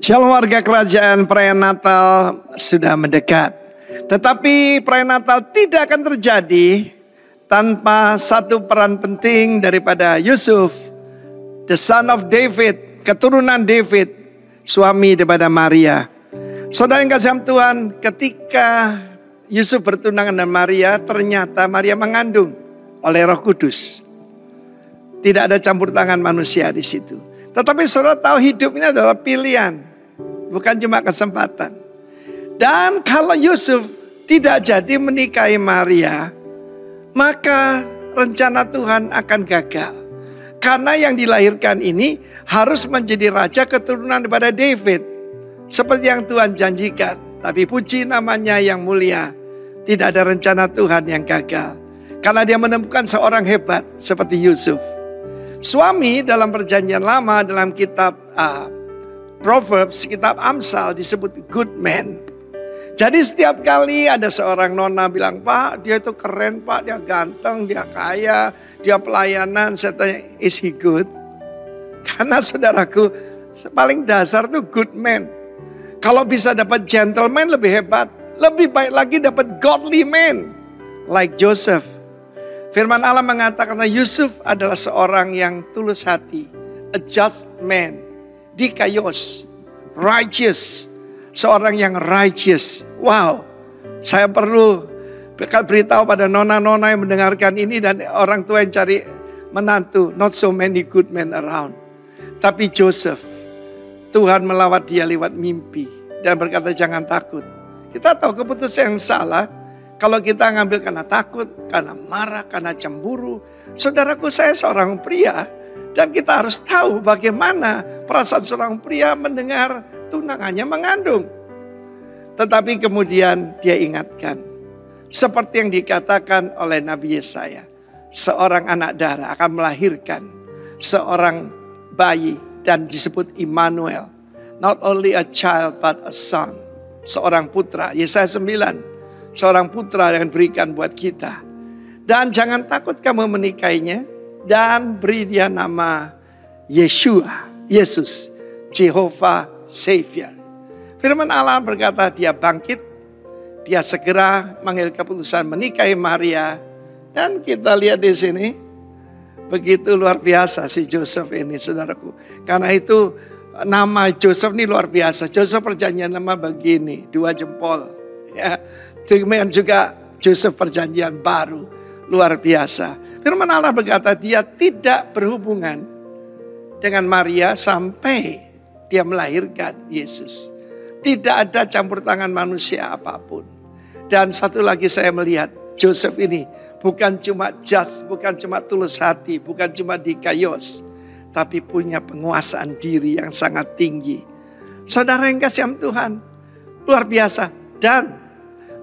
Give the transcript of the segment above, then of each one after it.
Shalom warga kerajaan, perayaan Natal sudah mendekat. Tetapi perayaan Natal tidak akan terjadi tanpa satu peran penting daripada Yusuf, the son of David, keturunan David, suami daripada Maria. Saudara yang kasih Tuhan, ketika Yusuf bertunangan dengan Maria, ternyata Maria mengandung oleh Roh Kudus. Tidak ada campur tangan manusia di situ. Tetapi saudara tahu hidup ini adalah pilihan, bukan cuma kesempatan. Dan kalau Yusuf tidak jadi menikahi Maria, maka rencana Tuhan akan gagal. Karena yang dilahirkan ini harus menjadi raja keturunan daripada David, seperti yang Tuhan janjikan. Tapi puji namanya yang mulia, tidak ada rencana Tuhan yang gagal. Karena dia menemukan seorang hebat seperti Yusuf. Suami dalam perjanjian lama, dalam kitab Proverbs, kitab Amsal disebut good man. Jadi setiap kali ada seorang nona bilang, "Pak, dia itu keren Pak, dia ganteng, dia kaya, dia pelayanan." Saya tanya, is he good? Karena saudaraku, paling dasar tuh good man. Kalau bisa dapat gentleman lebih hebat. Lebih baik lagi dapat godly man, like Joseph. Firman Allah mengatakan Yusuf adalah seorang yang tulus hati, a just man, dikayos, righteous, seorang yang righteous. Wow, saya perlu beritahu pada nona-nona yang mendengarkan ini dan orang tua yang cari menantu, not so many good men around. Tapi Joseph, Tuhan melawat dia lewat mimpi dan berkata jangan takut. Kita tahu keputusan yang salah. Kalau kita ngambil karena takut, karena marah, karena cemburu. Saudaraku, saya seorang pria. Dan kita harus tahu bagaimana perasaan seorang pria mendengar tunangannya mengandung. Tetapi kemudian dia ingatkan. Seperti yang dikatakan oleh Nabi Yesaya. Seorang anak darah akan melahirkan seorang bayi. Dan disebut Immanuel. Not only a child but a son. Seorang putra. Yesaya 9. Seorang putra yang berikan buat kita. Dan jangan takut kamu menikahinya. Dan beri dia nama Yeshua, Yesus, Jehovah Savior. Firman Allah berkata dia bangkit. Dia segera mengambil keputusan menikahi Maria. Dan kita lihat di sini. Begitu luar biasa si Joseph ini, saudaraku. Karena itu nama Joseph ini luar biasa. Joseph perjanjian nama begini, 2 jempol. Ya. Demikian juga Joseph perjanjian baru, luar biasa. Firman Allah berkata dia tidak berhubungan dengan Maria sampai dia melahirkan Yesus. Tidak ada campur tangan manusia apapun. Dan satu lagi saya melihat Joseph ini bukan cuma just, bukan cuma tulus hati, bukan cuma dikayos, tapi punya penguasaan diri yang sangat tinggi. Saudara yang kasih Tuhan, luar biasa. Dan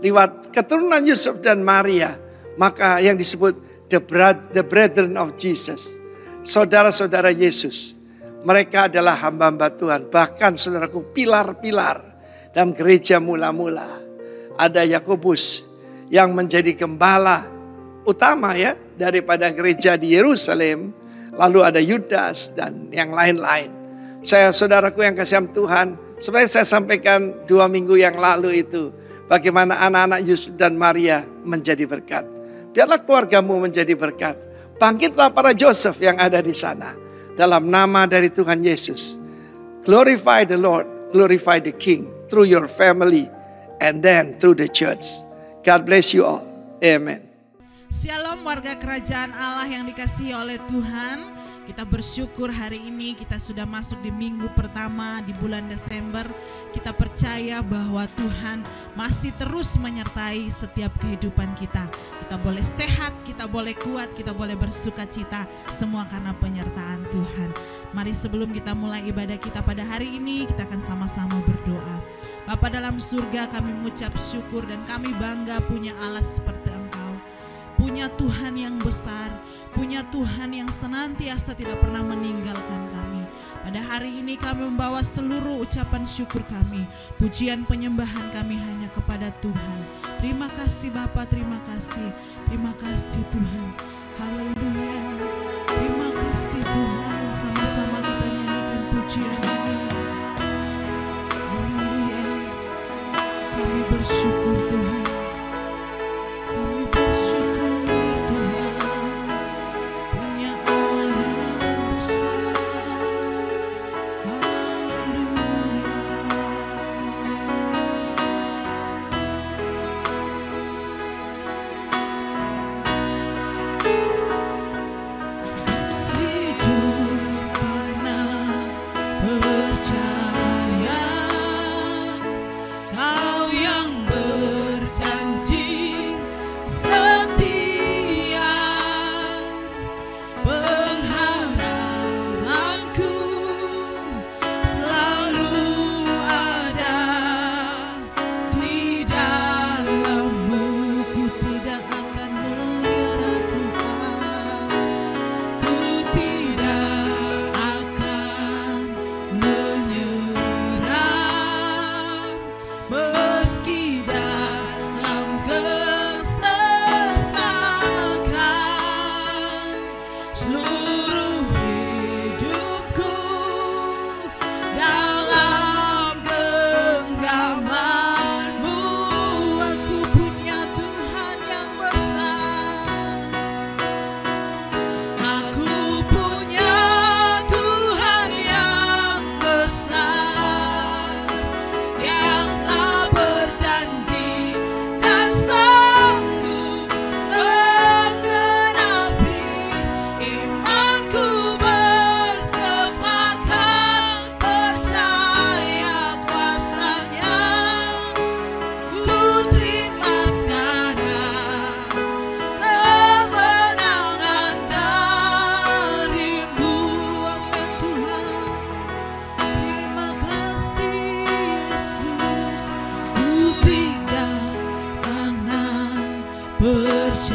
lewat keturunan Yusuf dan Maria, maka yang disebut the brethren of Jesus, saudara-saudara Yesus, mereka adalah hamba-hamba Tuhan. Bahkan saudaraku, pilar-pilar dalam gereja mula-mula. Ada Yakobus yang menjadi gembala utama ya daripada gereja di Yerusalem. Lalu ada Yudas dan yang lain-lain. Saudaraku yang kasih Tuhan, seperti saya sampaikan 2 minggu yang lalu itu, bagaimana anak-anak Yusuf dan Maria menjadi berkat. Biarlah keluargamu menjadi berkat. Bangkitlah para Joseph yang ada di sana. Dalam nama dari Tuhan Yesus. Glorify the Lord, glorify the King through your family and then through the church. God bless you all. Amen. Shalom warga kerajaan Allah yang dikasihi oleh Tuhan. Kita bersyukur hari ini kita sudah masuk di minggu pertama di bulan Desember. Kita percaya bahwa Tuhan masih terus menyertai setiap kehidupan kita. Kita boleh sehat, kita boleh kuat, kita boleh bersuka cita. Semua karena penyertaan Tuhan. Mari sebelum kita mulai ibadah kita pada hari ini, kita akan sama-sama berdoa. Bapa dalam surga, kami mengucap syukur dan kami bangga punya Allah seperti Engkau. Punya Tuhan yang besar, punya Tuhan yang senantiasa tidak pernah meninggalkan kami. Pada hari ini kami membawa seluruh ucapan syukur kami, pujian penyembahan kami hanya kepada Tuhan. Terima kasih Bapa, terima kasih Tuhan. Haleluya. Terima kasih Tuhan, sama-sama kita nyanyikan pujian ini.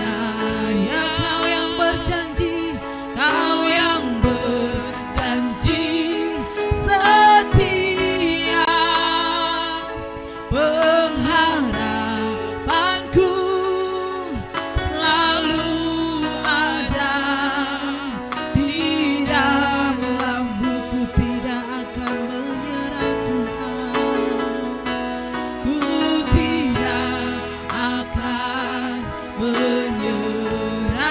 percaya Kau yang berjanji, Kau yang berjanji setia. Pengharapanku selalu ada di dalam-Mu. Ku tidak akan menyerah Tuhan, ku tidak akan menyerah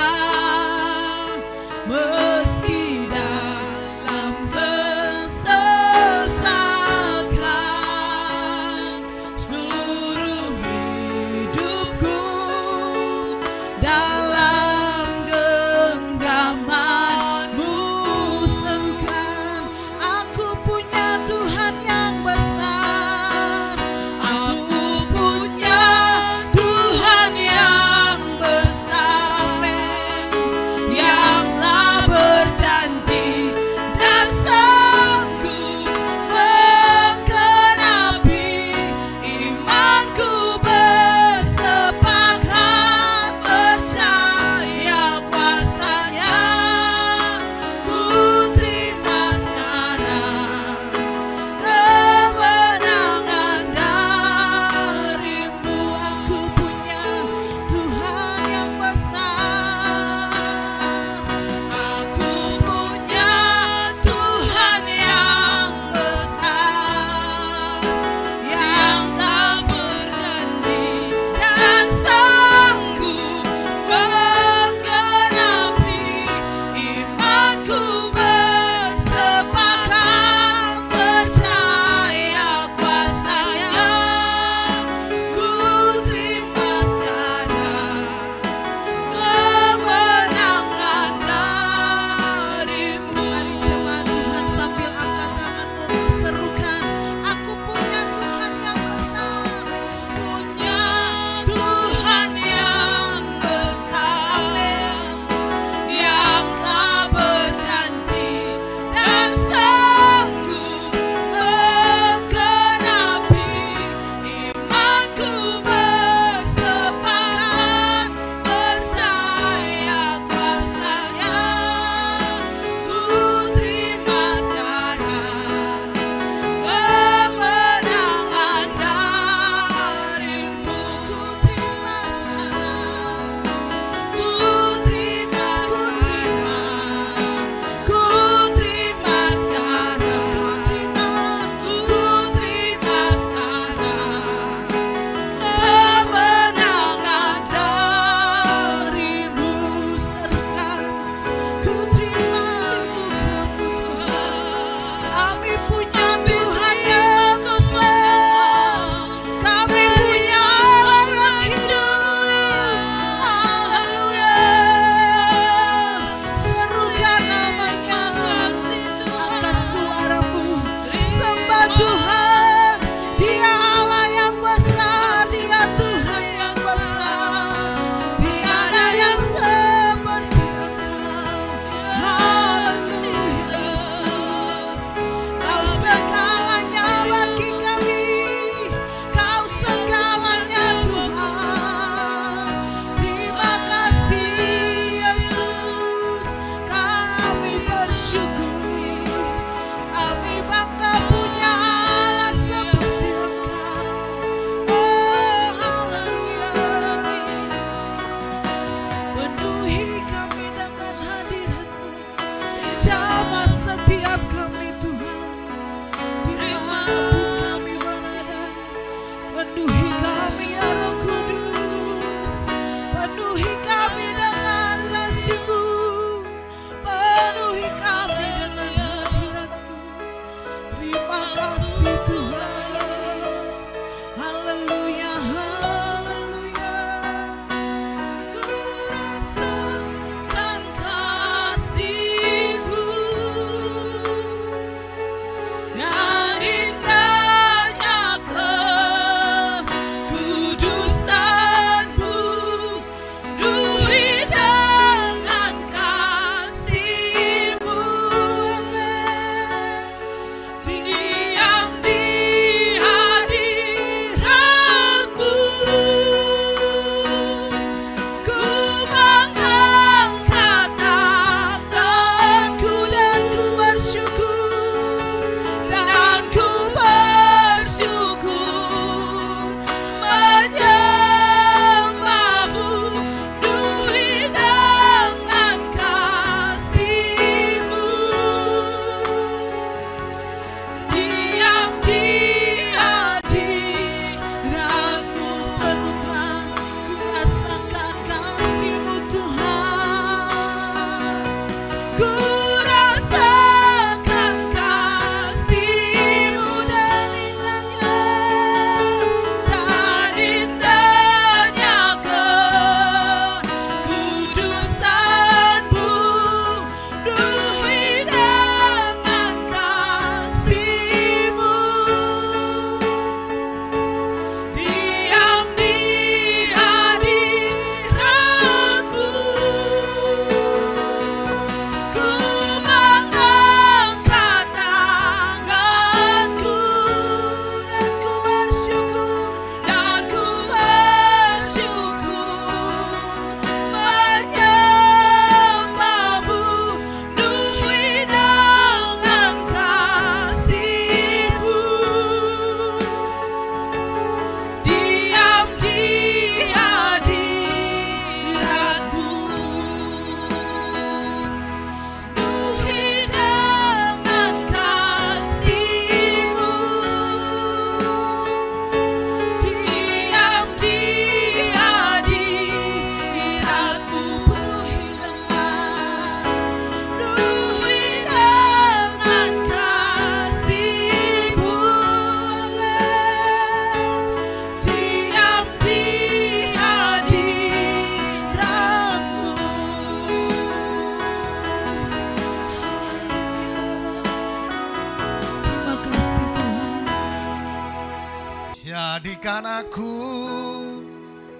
Jadikan aku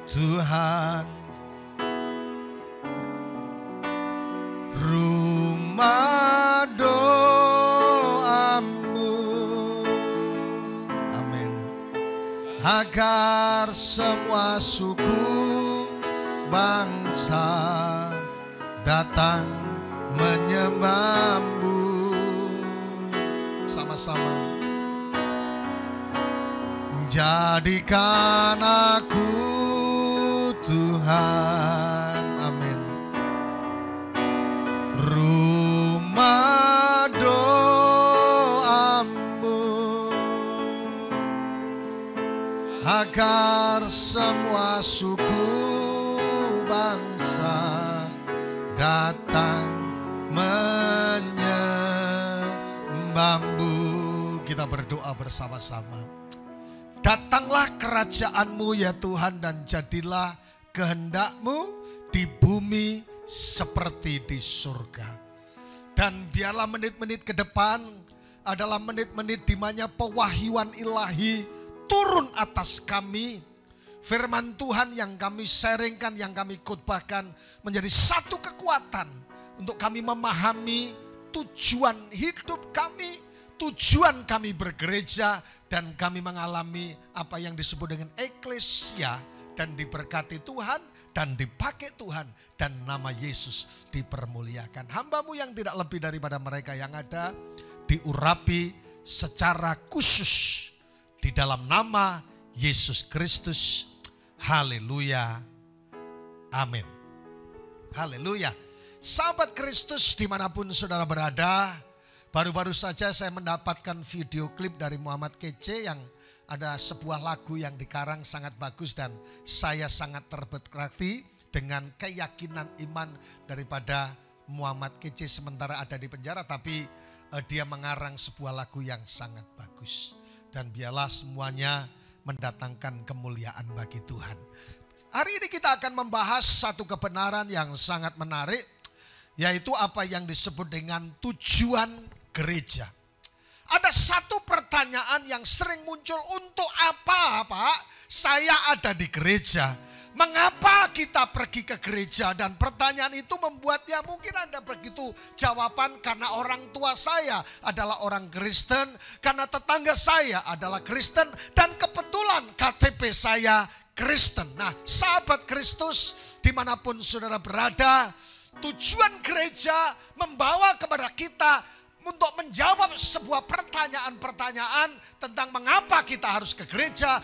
Tuhan rumah doamu. Amin. Agar semua suku bangsa datang menyembahmu. Sama-sama. Jadikan aku Tuhan, amin, rumah doamu, agar semua suku bangsa datang menyembahmu. Kita berdoa bersama-sama. Datanglah kerajaanmu ya Tuhan, dan jadilah kehendak-Mu di bumi seperti di surga. Dan biarlah menit-menit ke depan adalah menit-menit di mana pewahyuan ilahi turun atas kami. Firman Tuhan yang kami sharingkan, yang kami khotbahkan menjadi satu kekuatan untuk kami memahami tujuan hidup kami, tujuan kami bergereja, dan kami mengalami apa yang disebut dengan eklesia, dan diberkati Tuhan dan dipakai Tuhan, dan nama Yesus dipermuliakan. Hamba-Mu yang tidak lebih daripada mereka yang ada diurapi secara khusus di dalam nama Yesus Kristus. Haleluya. Amin. Haleluya. Sahabat Kristus dimanapun saudara berada, baru-baru saja saya mendapatkan video klip dari Muhammad Kece yang ada sebuah lagu yang dikarang sangat bagus, dan saya sangat terberkati dengan keyakinan iman daripada Muhammad Kece sementara ada di penjara, tapi dia mengarang sebuah lagu yang sangat bagus. Dan biarlah semuanya mendatangkan kemuliaan bagi Tuhan. Hari ini kita akan membahas satu kebenaran yang sangat menarik, yaitu apa yang disebut dengan tujuan gereja. Ada satu pertanyaan yang sering muncul, untuk apa Pak saya ada di gereja? Mengapa kita pergi ke gereja? Dan pertanyaan itu membuatnya mungkin ada begitu jawaban, karena orang tua saya adalah orang Kristen, karena tetangga saya adalah Kristen, dan kebetulan KTP saya Kristen. Nah, sahabat Kristus dimanapun saudara berada, tujuan gereja membawa kepada kita untuk menjawab sebuah pertanyaan-pertanyaan tentang mengapa kita harus ke gereja,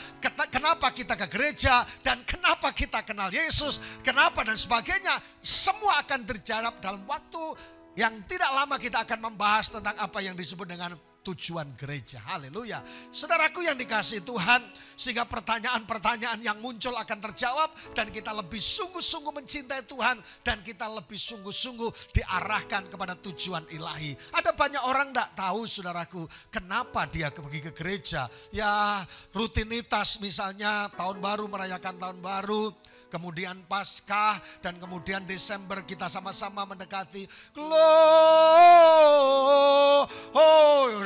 kenapa kita ke gereja, dan kenapa kita kenal Yesus, kenapa dan sebagainya. Semua akan terjawab dalam waktu yang tidak lama. Kita akan membahas tentang apa yang disebut dengan tujuan gereja. Haleluya. Saudaraku yang dikasihi Tuhan, sehingga pertanyaan-pertanyaan yang muncul akan terjawab, dan kita lebih sungguh-sungguh mencintai Tuhan, dan kita lebih sungguh-sungguh diarahkan kepada tujuan ilahi. Ada banyak orang tidak tahu saudaraku, kenapa dia pergi ke gereja. Ya, rutinitas, misalnya tahun baru, merayakan tahun baru, kemudian Paskah, dan kemudian Desember kita sama-sama mendekati.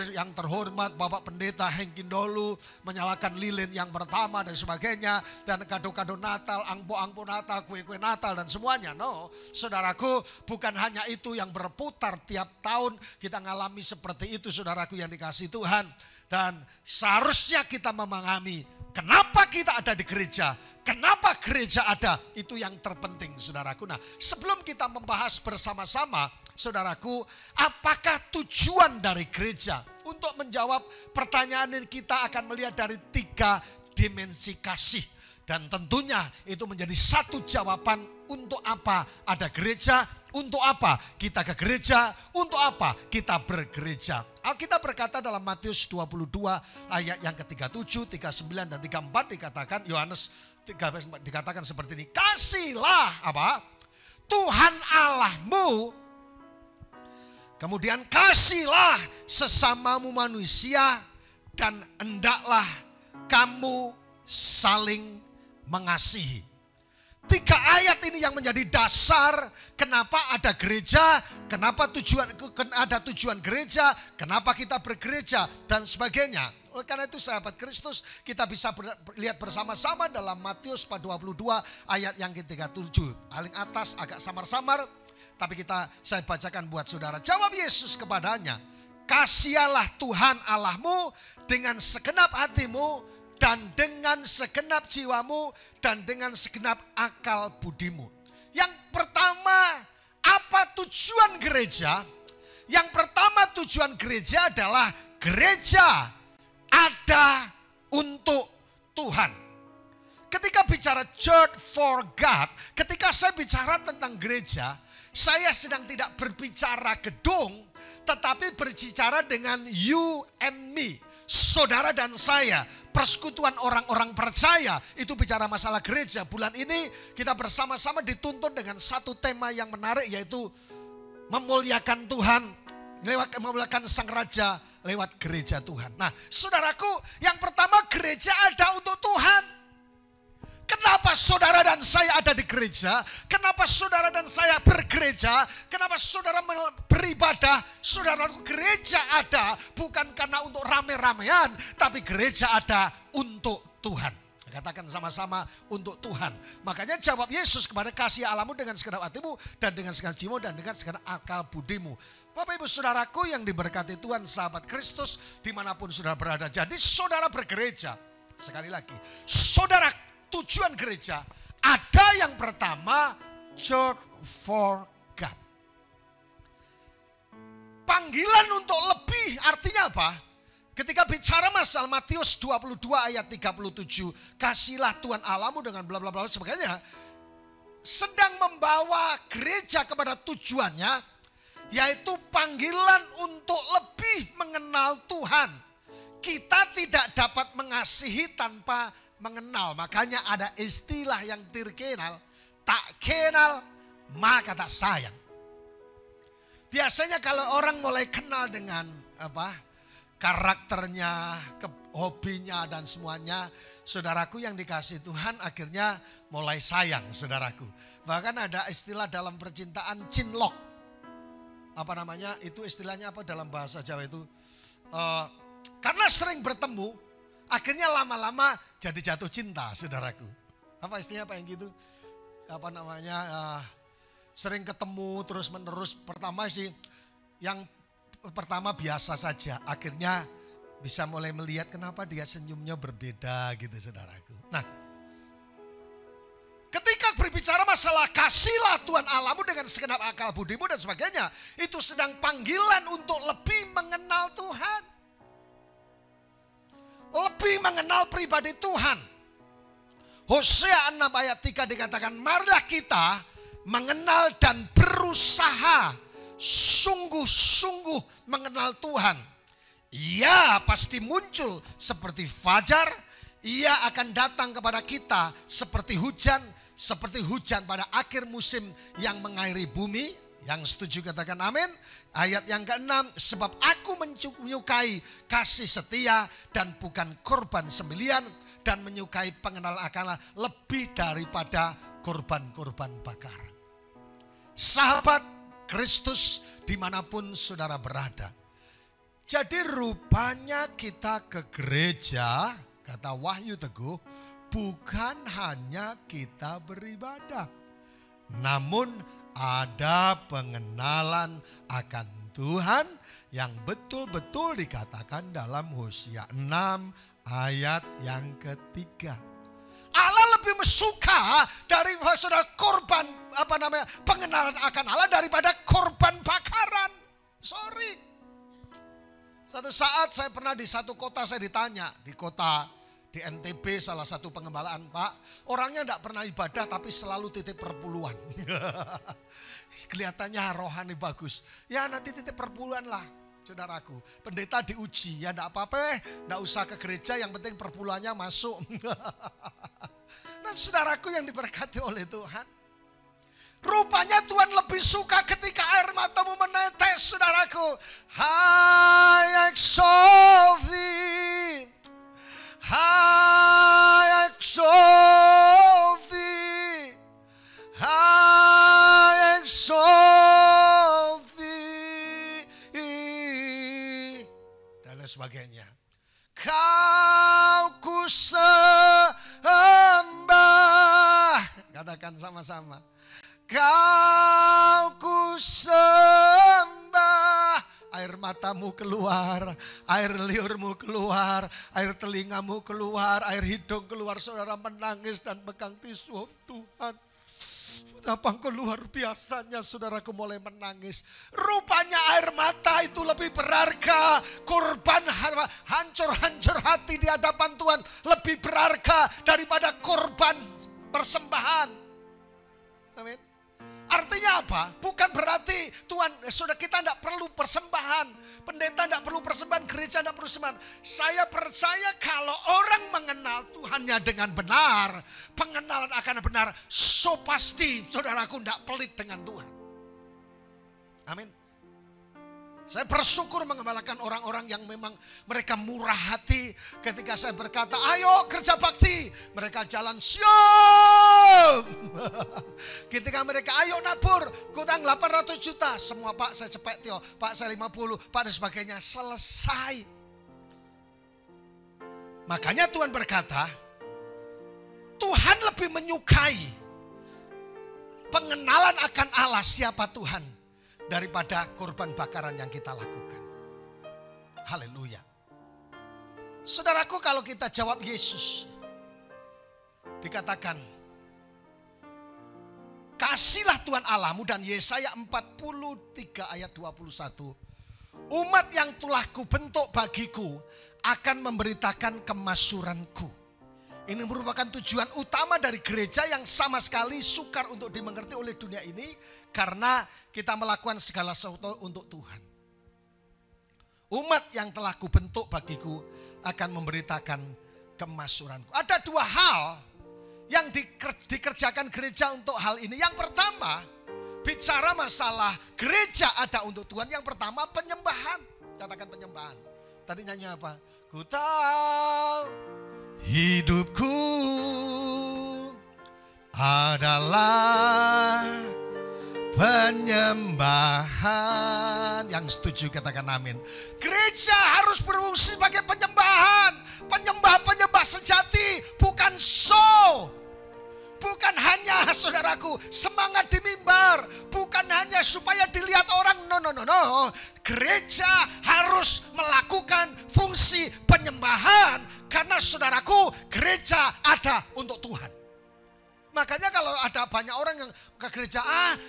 Yang terhormat Bapak Pendeta Hengkin Dolu menyalakan lilin yang pertama dan sebagainya, dan kado-kado Natal, angpo-angpo Natal, kue-kue Natal dan semuanya. No, saudaraku, bukan hanya itu yang berputar tiap tahun, kita ngalami seperti itu saudaraku yang dikasihi Tuhan. Dan seharusnya kita memahami kenapa kita ada di gereja, kenapa gereja ada, itu yang terpenting saudaraku. Nah, sebelum kita membahas bersama-sama saudaraku, apakah tujuan dari gereja? Untuk menjawab pertanyaan ini kita akan melihat dari 3 dimensi kasih. Dan tentunya itu menjadi satu jawaban, untuk apa ada gereja, untuk apa kita ke gereja, untuk apa kita bergereja. Alkitab berkata dalam Matius 22 ayat yang ke-37, 39 dan 34 dikatakan, Yohanes 13 dikatakan seperti ini. Kasihlah apa? Tuhan Allahmu, kemudian kasihlah sesamamu manusia, dan hendaklah kamu saling mengasihi. 3 ayat ini yang menjadi dasar kenapa ada gereja, kenapa ada tujuan gereja, kenapa kita bergereja, dan sebagainya. Oleh karena itu sahabat Kristus, kita bisa lihat bersama-sama dalam Matius 22 ayat yang ke-37. Paling atas agak samar-samar, tapi saya bacakan buat saudara. Jawab Yesus kepadanya, kasihalah Tuhan Allahmu dengan segenap hatimu, dan dengan segenap jiwamu, dan dengan segenap akal budimu. Yang pertama, apa tujuan gereja? Yang pertama tujuan gereja adalah gereja ada untuk Tuhan. Ketika bicara church for God, ketika saya bicara tentang gereja, saya sedang tidak berbicara gedung, tetapi berbicara dengan you and me. Saudara dan saya, persekutuan orang-orang percaya, itu bicara masalah gereja. Bulan ini kita bersama-sama dituntun dengan satu tema yang menarik, yaitu memuliakan Tuhan, memuliakan Sang Raja lewat gereja Tuhan. Nah, saudaraku, yang pertama gereja ada untuk Tuhan. Kenapa saudara dan saya ada di gereja? Kenapa saudara dan saya bergereja? Kenapa saudara beribadah? Saudara, gereja ada bukan karena untuk rame-ramean, tapi gereja ada untuk Tuhan. Katakan sama-sama, untuk Tuhan. Makanya jawab Yesus kepada, kasih Allahmu dengan segenap hatimu, dan dengan segenap jiwamu, dan dengan segenap akal budimu. Bapak ibu saudaraku yang diberkati Tuhan, sahabat Kristus dimanapun saudara berada. Jadi saudara bergereja. Sekali lagi, saudara, tujuan gereja ada yang pertama, church for God. Panggilan untuk lebih artinya apa? Ketika bicara masalah Matius 22 ayat 37, kasihlah Tuhan Allahmu dengan bla bla bla sebagainya, sedang membawa gereja kepada tujuannya, yaitu panggilan untuk lebih mengenal Tuhan. Kita tidak dapat mengasihi tanpa mengenal. Makanya ada istilah yang terkenal, tak kenal maka tak sayang. Biasanya kalau orang mulai kenal dengan karakternya, hobinya dan semuanya, saudaraku yang dikasih Tuhan akhirnya mulai sayang, saudaraku. Bahkan ada istilah dalam percintaan, cinlok. Apa namanya? Itu istilahnya apa dalam bahasa Jawa itu? Karena sering bertemu, akhirnya lama-lama jadi jatuh cinta, saudaraku. Apa istilahnya apa yang gitu? Apa namanya? Sering ketemu terus menerus. Pertama sih, yang pertama biasa saja. Akhirnya bisa mulai melihat kenapa dia senyumnya berbeda gitu, saudaraku. Nah, ketika berbicara masalah kasihlah Tuhan Allahmu dengan segenap akal budimu dan sebagainya, itu sedang panggilan untuk lebih mengenal Tuhan. Lebih mengenal pribadi Tuhan. Hosea 6 ayat 3 dikatakan, marilah kita mengenal dan berusaha sungguh-sungguh mengenal Tuhan. Ia pasti muncul seperti fajar, ia akan datang kepada kita seperti hujan pada akhir musim yang mengairi bumi. Yang setuju katakan amin. Ayat yang ke-6, sebab aku menyukai kasih setia dan bukan korban sembelian, dan menyukai pengenalan akan Allah lebih daripada korban-korban bakar. Sahabat Kristus dimanapun saudara berada. Jadi rupanya kita ke gereja, kata Wahyu Teguh, bukan hanya kita beribadah, namun ada pengenalan akan Tuhan yang betul-betul dikatakan dalam Hosea 6 ayat yang ke-3. Allah lebih suka dari saudara korban pengenalan akan Allah daripada korban bakaran. Sorry. Satu saat saya pernah di satu kota, saya ditanya di NTB salah satu pengembalaan, Pak, orangnya tidak pernah ibadah tapi selalu titip perpuluhan. Kelihatannya rohani bagus. Ya nanti titip perpuluhan lah, saudaraku. Pendeta diuji, ya tidak apa-apa, tidak usah ke gereja, yang penting perpuluhannya masuk. Nah saudaraku yang diberkati oleh Tuhan, rupanya Tuhan lebih suka ketika air matamu menetes, saudaraku. I exalt thee, I exalt thee, sebagainya. Kau ku sembah. Katakan sama-sama. Kau ku sembah. Air matamu keluar, air liurmu keluar, air telingamu keluar, air hidung keluar. Saudara menangis dan pegang tisu. Oh Tuhan, betapa Engkau luar biasanya. Saudaraku mulai menangis. Rupanya air mata itu lebih berharga. Korban hancur-hancur hati di hadapan Tuhan lebih berharga daripada korban persembahan. Amin. Artinya apa? Bukan berarti Tuhan, saudara, kita tidak perlu persembahan. Pendeta tidak perlu persembahan, gereja tidak perlu persembahan. Saya percaya kalau orang mengenal Tuhannya dengan benar, pengenalan akan benar, so pasti saudaraku tidak pelit dengan Tuhan. Amin. Saya bersyukur mengembalakan orang-orang yang memang mereka murah hati. Ketika saya berkata, ayo kerja bakti, mereka jalan siap. Ketika mereka ayo nabur, utang 800 juta. Semua Pak saya cepet Tio, Pak saya 50, Pak dan sebagainya. Selesai. Makanya Tuhan berkata, Tuhan lebih menyukai pengenalan akan Allah siapa Tuhan daripada korban bakaran yang kita lakukan. Haleluya. Saudaraku, kalau kita jawab Yesus, dikatakan, kasihlah Tuhan Allahmu, dan Yesaya 43 ayat 21. Umat yang telah kubentuk bagiku akan memberitakan kemasyuranku. Ini merupakan tujuan utama dari gereja yang sama sekali sukar untuk dimengerti oleh dunia ini. Karena kita melakukan segala sesuatu untuk Tuhan. Umat yang telah kubentuk bagiku akan memberitakan kemasyuranku. Ada dua hal yang dikerjakan gereja untuk hal ini. Yang pertama, bicara masalah gereja ada untuk Tuhan. Yang pertama penyembahan. Katakan penyembahan. Tadi nyanyi apa? Ku tahu hidupku adalah penyembahan. Yang setuju katakan amin. Gereja harus berfungsi sebagai penyembahan. Penyembah-penyembah sejati, bukan show. Bukan hanya saudaraku semangat di mimbar, bukan hanya supaya dilihat orang. No. Gereja harus melakukan fungsi penyembahan karena saudaraku gereja ada untuk Tuhan. Makanya kalau ada banyak orang yang ke gereja,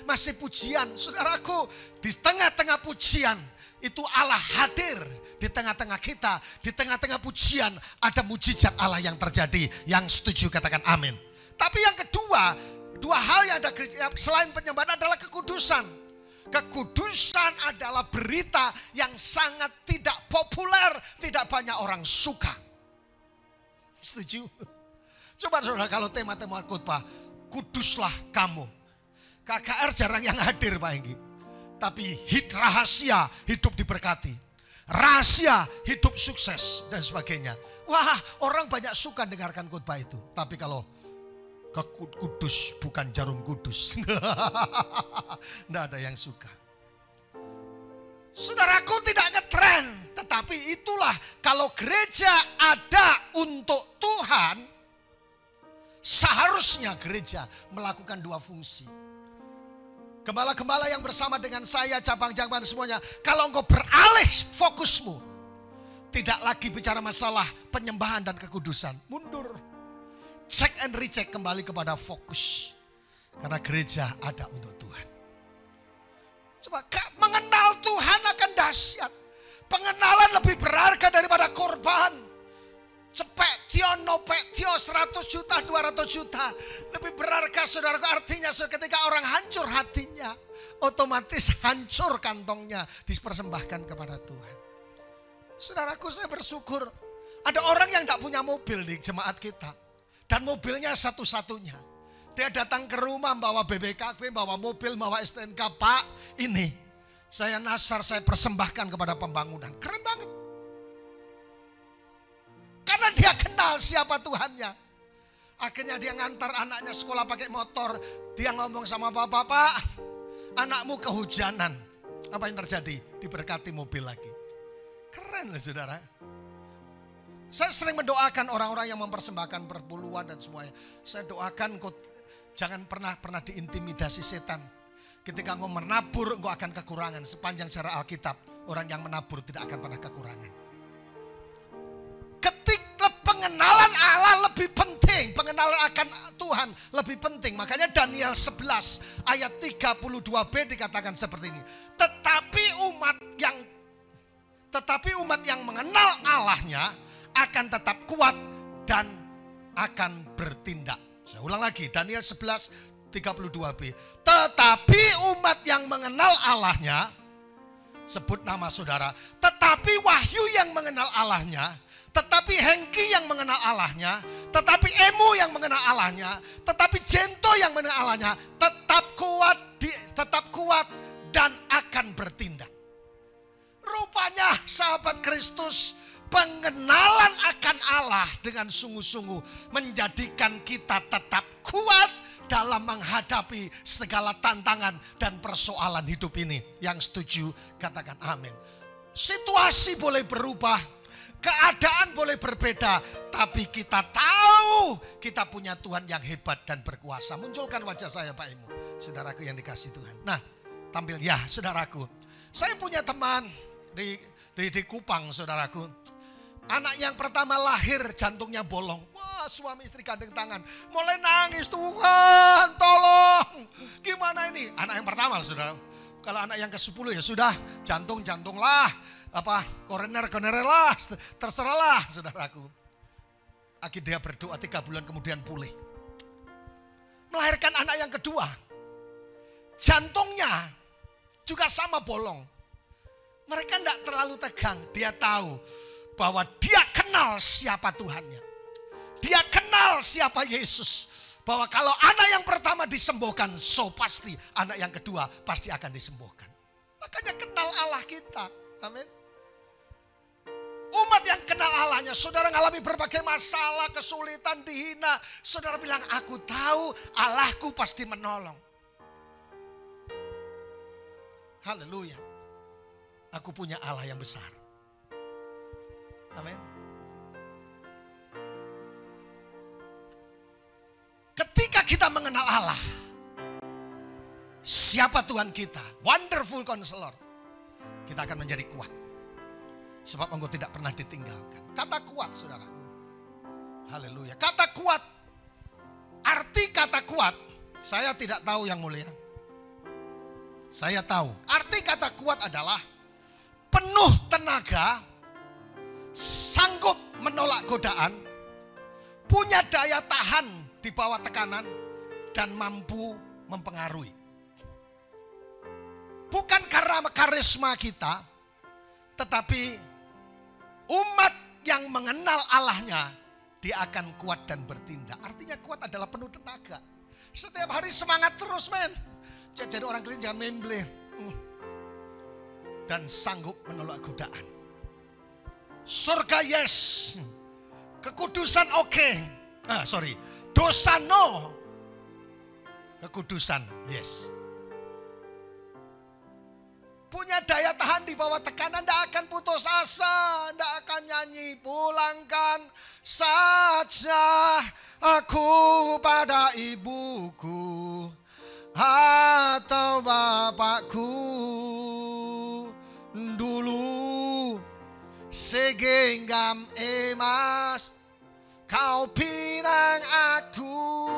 masih pujian. Saudaraku, di tengah-tengah pujian itu Allah hadir di tengah-tengah kita. Di tengah-tengah pujian ada mujizat Allah yang terjadi. Yang setuju katakan amin. Tapi yang kedua, dua hal yang ada selain penyembahan adalah kekudusan. Kekudusan adalah berita yang sangat tidak populer, tidak banyak orang suka. Setuju? Coba saudara, kalau tema-tema khotbah, kuduslah kamu. KKR jarang yang hadir Pak Enggi. Tapi rahasia hidup diberkati. Rahasia hidup sukses dan sebagainya. Wah, orang banyak suka dengarkan khotbah itu. Tapi kalau kudus bukan jarum kudus. Tidak ada yang suka. Saudaraku tidak ngetren. Tetapi itulah kalau gereja ada untuk Tuhan, seharusnya gereja melakukan dua fungsi. Gembala-gembala yang bersama dengan saya, cabang-cabang semuanya. Kalau engkau beralih fokusmu, tidak lagi bicara masalah penyembahan dan kekudusan. Mundur. Check and recheck kembali kepada fokus. Karena gereja ada untuk Tuhan. Coba mengenal Tuhan akan dahsyat. Pengenalan lebih berharga daripada korban. Cepet tio, nopek tio, 100 juta, 200 juta. Lebih berharga saudaraku. Artinya ketika orang hancur hatinya, otomatis hancur kantongnya dipersembahkan kepada Tuhan. Saudaraku, saya bersyukur. Ada orang yang tidak punya mobil di jemaat kita. Dan mobilnya satu-satunya. Dia datang ke rumah bawa BBKB, bawa mobil, bawa STNK. Pak, ini saya nasar, saya persembahkan kepada pembangunan. Keren banget. Karena dia kenal siapa Tuhannya. Akhirnya dia ngantar anaknya sekolah pakai motor. Dia ngomong sama bapak, anakmu kehujanan. Apa yang terjadi? Diberkati mobil lagi. Keren loh saudara. Saya sering mendoakan orang-orang yang mempersembahkan perpuluhan dan semuanya. Saya doakan kau jangan pernah diintimidasi setan. Ketika engkau menabur, engkau akan kekurangan. Sepanjang sejarah Alkitab, orang yang menabur tidak akan pernah kekurangan. Ketika pengenalan Allah lebih penting, pengenalan akan Tuhan lebih penting. Makanya Daniel 11 ayat 32b dikatakan seperti ini. Tetapi umat yang mengenal Allahnya akan tetap kuat dan akan bertindak. Saya ulang lagi, Daniel 11 32b. Tetapi umat yang mengenal Allahnya, sebut nama saudara, tetapi Wahyu yang mengenal Allahnya, tetapi Hengki yang mengenal Allahnya, tetapi Emu yang mengenal Allahnya, tetapi Jento yang mengenal Allahnya, tetap kuat dan akan bertindak. Rupanya sahabat Kristus, pengenalan akan Allah dengan sungguh-sungguh menjadikan kita tetap kuat dalam menghadapi segala tantangan dan persoalan hidup ini. Yang setuju katakan amin. Situasi boleh berubah, keadaan boleh berbeda, tapi kita tahu kita punya Tuhan yang hebat dan berkuasa. Munculkan wajah saya Pak Emu, saudaraku yang dikasih Tuhan. Nah, tampil ya saudaraku. Saya punya teman di Kupang saudaraku. Anak yang pertama lahir jantungnya bolong. Wah, suami istri gandeng tangan. Mulai nangis, Tuhan tolong. Gimana ini? Anak yang pertama saudara. Kalau anak yang ke-10 ya sudah, jantung lah. Koroner lah. Terserahlah saudaraku. Akhirnya dia berdoa 3 bulan kemudian pulih. Melahirkan anak yang kedua. Jantungnya juga sama bolong. Mereka tidak terlalu tegang. Dia tahu bahwa dia kenal siapa Tuhannya. Dia kenal siapa Yesus. Bahwa kalau anak yang pertama disembuhkan, so pasti anak yang kedua pasti akan disembuhkan. Makanya kenal Allah kita. Amin. Umat yang kenal Allahnya, saudara mengalami berbagai masalah, kesulitan, dihina. Saudara bilang, aku tahu Allahku pasti menolong. Haleluya. Aku punya Allah yang besar. Amin. Ketika kita mengenal Allah, siapa Tuhan kita, wonderful counselor, kita akan menjadi kuat. Sebab engkau tidak pernah ditinggalkan. Kata kuat saudaraku. Haleluya. Kata kuat. Arti kata kuat, saya tidak tahu yang mulia. Saya tahu. Arti kata kuat adalah penuh tenaga, sanggup menolak godaan, punya daya tahan di bawah tekanan, dan mampu mempengaruhi. Bukan karena karisma kita, tetapi umat yang mengenal Allahnya, dia akan kuat dan bertindak. Artinya kuat adalah penuh tenaga. Setiap hari semangat terus men. Jadi orang keliling jangan memble. Dan sanggup menolak godaan. Surga yes. Kekudusan oke. Dosa no. Kekudusan yes. Punya daya tahan di bawah tekanan, tidak akan putus asa, tidak akan nyanyi. Pulangkan saja aku pada ibuku atau bapakku dulu, segenggam emas kau pinang aku.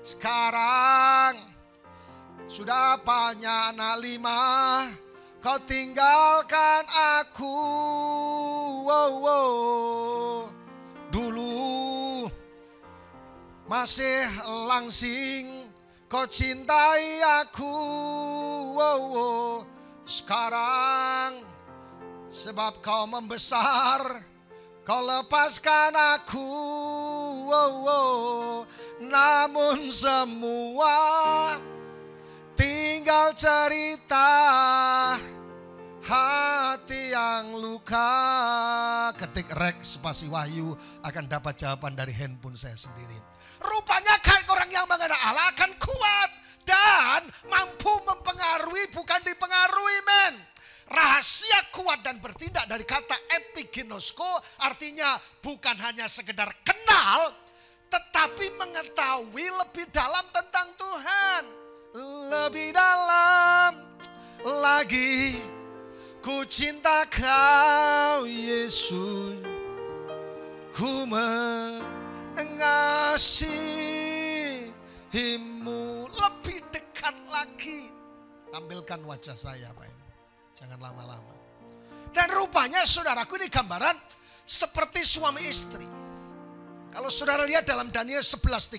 Sekarang sudah banyak anak 5, kau tinggalkan aku. Dulu masih langsing, kau cintai aku. Sekarang sebab kau membesar, kau lepaskan aku. Namun semua tinggal cerita hati yang luka. Ketik rek spasi Wahyu akan dapat jawaban dari handphone saya sendiri. Rupanya kayak orang yang mengenal Allah akan kuat dan mampu mempengaruhi, bukan dipengaruhi men. Asia kuat dan bertindak dari kata epiginosko, artinya bukan hanya sekedar kenal, tetapi mengetahui lebih dalam tentang Tuhan. Lebih dalam lagi, ku cinta kau Yesus, ku mengasihimu. Lebih dekat lagi. Tampilkan wajah saya Pak. Jangan lama-lama. Dan rupanya saudaraku ini gambaran seperti suami istri. Kalau saudara lihat dalam Daniel 11:32.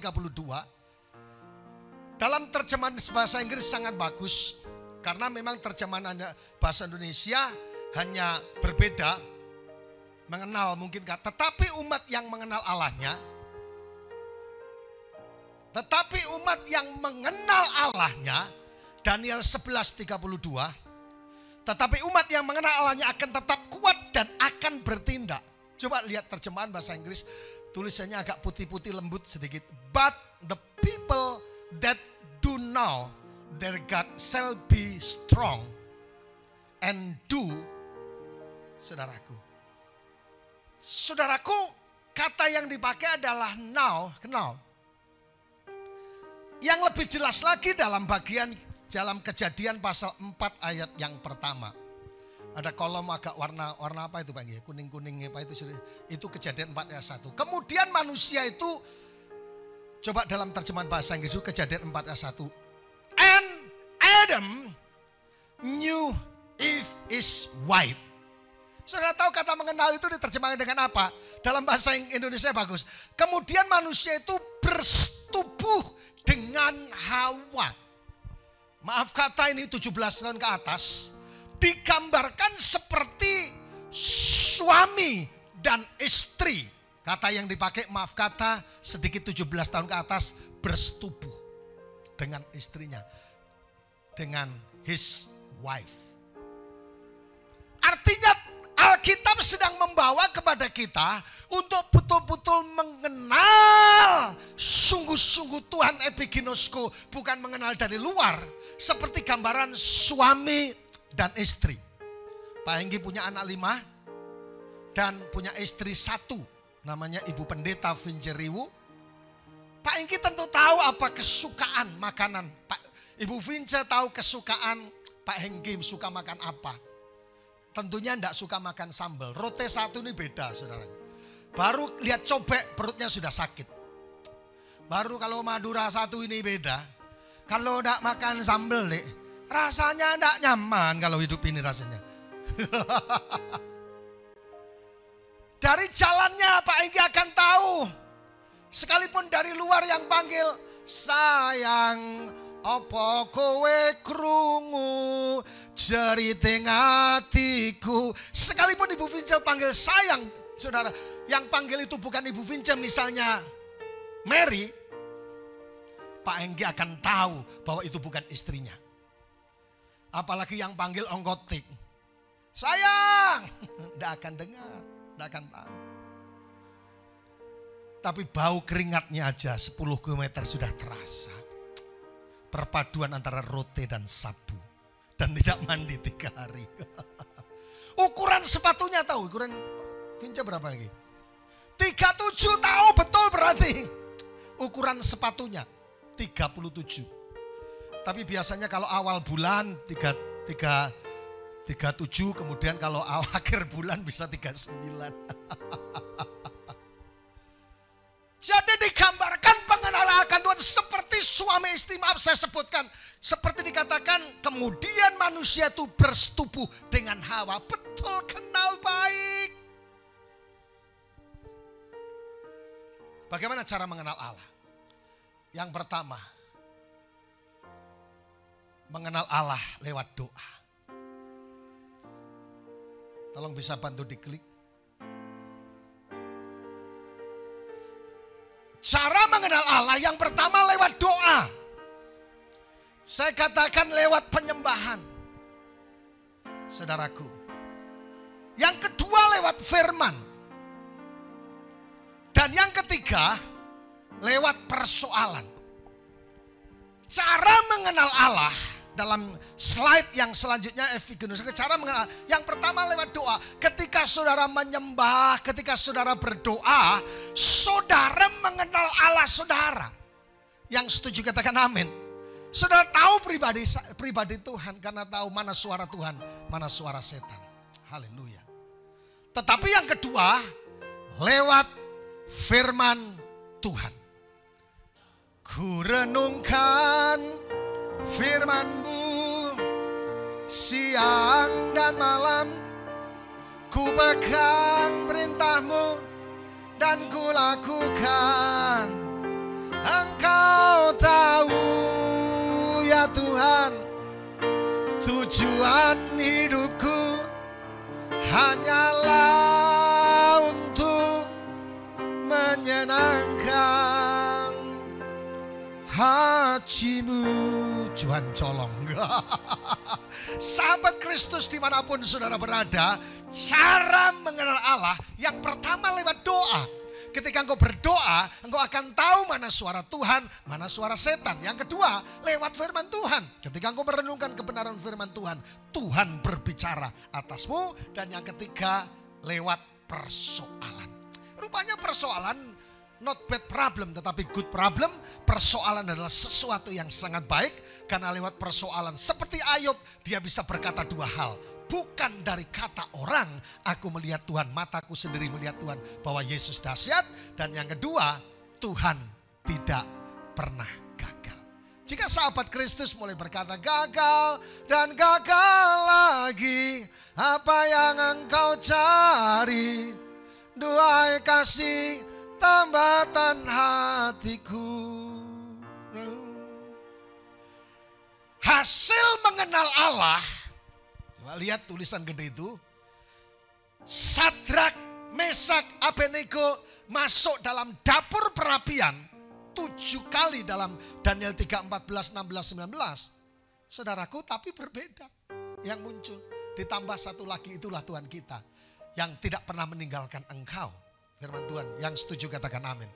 Dalam terjemahan bahasa Inggris sangat bagus. Karena memang terjemahan bahasa Indonesia hanya berbeda. Mengenal mungkin. Tetapi umat yang mengenal Allahnya. Daniel 11:32. Tetapi umat yang mengenal Allahnya akan tetap kuat dan akan bertindak. Coba lihat terjemahan bahasa Inggris. Tulisannya agak putih-putih lembut sedikit. But the people that do know their God shall be strong and do. Saudaraku, kata yang dipakai adalah now, kenal. Yang lebih jelas lagi dalam Kejadian pasal 4 ayat yang pertama. Ada kolom agak warna apa itu Pak? Kuning-kuning apa itu? Itu Kejadian 4 ayat 1. Kemudian manusia itu, coba dalam terjemahan bahasa Inggris itu Kejadian 4 ayat 1. And Adam knew Eve is wife. Saudara tahu kata mengenal itu diterjemahkan dengan apa? Dalam bahasa Indonesia bagus. Kemudian manusia itu bersetubuh dengan Hawa. Maaf kata ini 17 tahun ke atas. Digambarkan seperti suami dan istri. Kata yang dipakai maaf kata sedikit 17 tahun ke atas bersetubuh dengan istrinya. Dengan his wife. Artinya Alkitab sedang membawa kepada kita untuk betul-betul mengenal sungguh-sungguh Tuhan epiginosko. Bukan mengenal dari luar. Seperti gambaran suami dan istri. Pak Henggi punya anak 5 dan punya istri 1. Namanya Ibu Pendeta Vinceriwu. Pak Henggi tentu tahu apa kesukaan makanan. Ibu Vince tahu kesukaan Pak Henggi suka makan apa. Tentunya tidak suka makan sambal. Rote 1 ini beda saudara. Baru lihat cobek perutnya sudah sakit. Baru kalau Madura 1 ini beda. Kalau tidak makan sambal rasanya tidak nyaman kalau hidup ini rasanya. Dari jalannya Pak Henggi akan tahu. Sekalipun dari luar yang panggil sayang, opo kowe krungu jeriting atiku. Sekalipun Ibu Vince panggil sayang, saudara, yang panggil itu bukan Ibu Vince misalnya Mary, Pak Henggi akan tahu bahwa itu bukan istrinya. Apalagi yang panggil ongkotik. Sayang, tidak akan dengar, tidak akan tahu. Tapi bau keringatnya aja 10 km sudah terasa. Perpaduan antara rote dan sabu. Dan tidak mandi 3 hari. Ukuran sepatunya tahu, ukuran Vince berapa lagi? 37 tahu betul berarti. Ukuran sepatunya 37. Tapi biasanya kalau awal bulan 37, kemudian kalau akhir bulan bisa 39. Jadi digambarkan pengenalan akan Tuhan seperti suami istri. Maaf saya sebutkan. Seperti dikatakan kemudian manusia itu bersetubuh dengan Hawa. Betul kenal baik. Bagaimana cara mengenal Allah? Yang pertama, mengenal Allah lewat doa. Tolong bisa bantu diklik. Cara mengenal Allah yang pertama lewat doa. Saya katakan lewat penyembahan. Saudaraku. Yang kedua lewat firman. Dan yang ketiga lewat persoalan. Cara mengenal Allah dalam slide yang selanjutnya Epigenus. Cara mengenal. Yang pertama lewat doa. Ketika saudara menyembah, ketika saudara berdoa, saudara mengenal Allah saudara. Yang setuju katakan amin. Saudara tahu pribadi Tuhan karena tahu mana suara Tuhan, mana suara setan. Haleluya. Tetapi yang kedua, lewat firman Tuhan. Ku renungkan firman-Mu siang dan malam, ku pegang perintah-Mu dan ku lakukan. Engkau tahu ya Tuhan, tujuan hidupku hanyalah untuk menyenangkan hati-Mu. Tuhan colong. Sahabat Kristus dimanapun saudara berada, cara mengenal Allah yang pertama lewat doa. Ketika engkau berdoa, engkau akan tahu mana suara Tuhan, mana suara setan. Yang kedua, lewat firman Tuhan. Ketika engkau merenungkan kebenaran firman Tuhan, Tuhan berbicara atasmu. Dan yang ketiga, lewat persoalan. Rupanya persoalan not bad problem, tetapi good problem. Persoalan adalah sesuatu yang sangat baik. Karena lewat persoalan seperti Ayub, dia bisa berkata dua hal. Bukan dari kata orang, aku melihat Tuhan, mataku sendiri melihat Tuhan bahwa Yesus dahsyat. Dan yang kedua, Tuhan tidak pernah gagal. Jika sahabat Kristus mulai berkata gagal dan gagal lagi, apa yang engkau cari? Duhai kasih tambatan hatiku. Hasil mengenal Allah, coba lihat tulisan gede itu. Sadrak, Mesak, Abednego masuk dalam dapur perapian 7 kali dalam Daniel 3, 14, 16, 19. Saudaraku, tapi berbeda yang muncul. Ditambah satu lagi, itulah Tuhan kita yang tidak pernah meninggalkan engkau. Firman Tuhan, yang setuju katakan amin.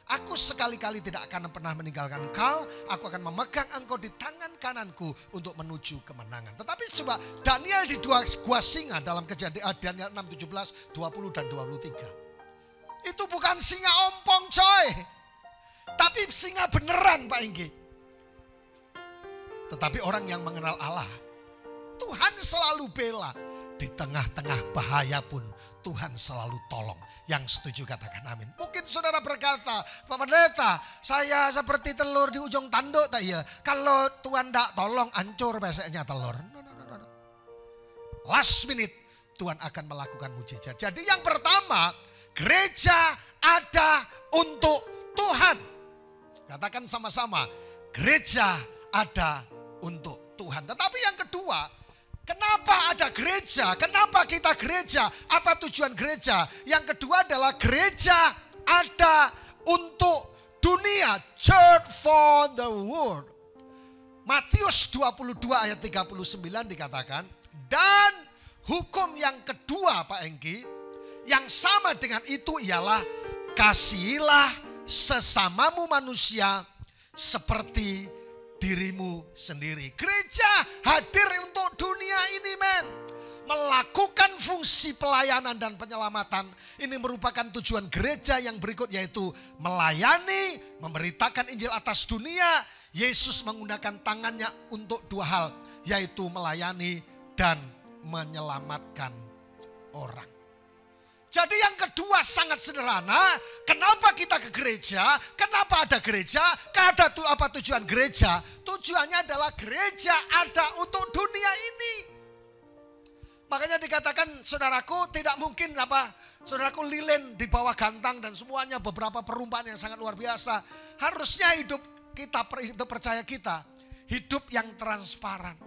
Aku sekali-kali tidak akan pernah meninggalkan engkau. Aku akan memegang engkau di tangan kananku untuk menuju kemenangan. Tetapi coba Daniel di gua singa dalam kejadian Daniel 6, 17, 20 dan 23. Itu bukan singa ompong coy. Tapi singa beneran Pak Inggi. Tetapi orang yang mengenal Allah, Tuhan selalu bela. Di tengah-tengah bahaya pun Tuhan selalu tolong. Yang setuju katakan amin. Mungkin saudara berkata, Pak Pendeta, saya seperti telur di ujung tanduk tak ya. Kalau Tuhan tidak tolong, hancur besoknya telur. No. Last minute Tuhan akan melakukan mujizat. Jadi yang pertama, gereja ada untuk Tuhan. Katakan sama-sama, gereja ada untuk Tuhan. Tetapi yang kedua, kenapa ada gereja? Kenapa kita gereja? Apa tujuan gereja? Yang kedua adalah gereja ada untuk dunia. Church for the world. Matius 22 ayat 39 dikatakan. Dan hukum yang kedua Pak Engki, yang sama dengan itu ialah kasihilah sesamamu manusia seperti dirimu sendiri. Gereja hadir untuk dunia ini men. Melakukan fungsi pelayanan dan penyelamatan. Ini merupakan tujuan gereja yang berikut, yaitu melayani, memberitakan Injil atas dunia. Yesus menggunakan tangannya untuk dua hal, yaitu melayani dan menyelamatkan orang. Jadi yang kedua sangat sederhana. Kenapa kita ke gereja? Kenapa ada gereja? Apa tujuan gereja? Tujuannya adalah gereja ada untuk dunia ini. Makanya dikatakan saudaraku tidak mungkin saudaraku lilin di bawah gantang dan semuanya beberapa perumpamaan yang sangat luar biasa. Harusnya hidup kita, hidup percaya kita, hidup yang transparan.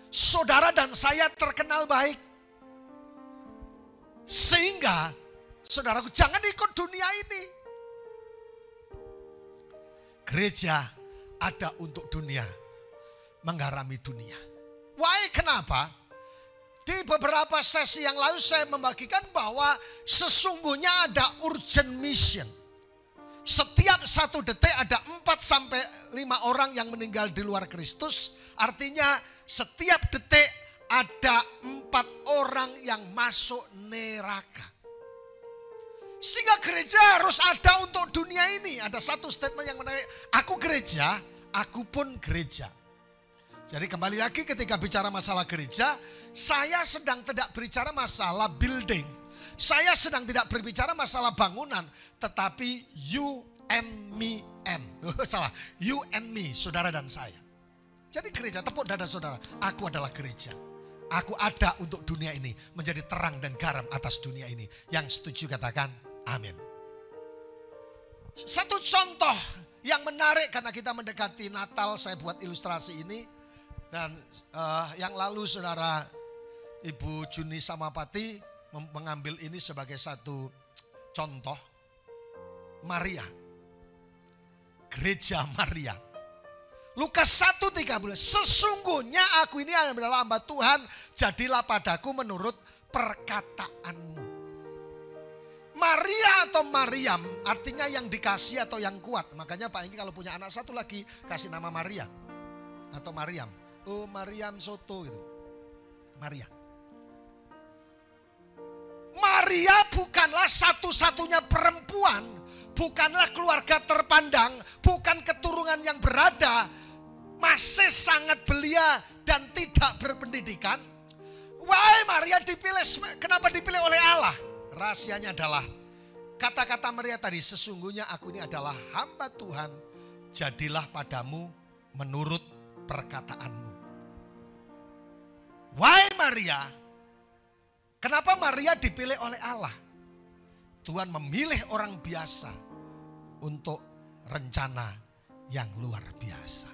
Saudara dan saya terkenal baik. Sehingga saudaraku jangan ikut dunia ini. Gereja ada untuk dunia, menggarami dunia. Why? Kenapa? Di beberapa sesi yang lalu saya membagikan bahwa sesungguhnya ada urgent mission. Setiap 1 detik ada 4 sampai 5 orang yang meninggal di luar Kristus. Artinya setiap detik ada 4 orang yang masuk neraka. Sehingga gereja harus ada untuk dunia ini. Ada satu statement yang menarik. Aku gereja, aku pun gereja. Jadi kembali lagi ketika bicara masalah gereja, saya sedang tidak berbicara masalah building. Saya sedang tidak berbicara masalah bangunan, tetapi you and me and. Salah, you and me, saudara dan saya. Jadi gereja, tepuk dada saudara, aku adalah gereja. Aku ada untuk dunia ini, menjadi terang dan garam atas dunia ini. Yang setuju katakan amin. Satu contoh yang menarik karena kita mendekati Natal, saya buat ilustrasi ini. Dan yang lalu saudara Ibu Juni Samapati mengambil ini sebagai satu contoh. Maria. Gereja Maria. Lukas 1:13. Sesungguhnya aku ini adalah hamba Tuhan. Jadilah padaku menurut perkataanmu. Maria atau Mariam artinya yang dikasih atau yang kuat. Makanya Pak Engki kalau punya anak satu lagi kasih nama Maria. Atau Mariam. Oh Mariam Soto gitu. Maria. Maria bukanlah satu-satunya perempuan, bukanlah keluarga terpandang, bukan keturunan yang berada, masih sangat belia dan tidak berpendidikan. Why Maria dipilih? Kenapa dipilih oleh Allah? Rahasianya adalah kata-kata Maria tadi, sesungguhnya aku ini adalah hamba Tuhan, jadilah padamu menurut perkataanmu. Why Maria? Kenapa Maria dipilih oleh Allah? Tuhan memilih orang biasa untuk rencana yang luar biasa.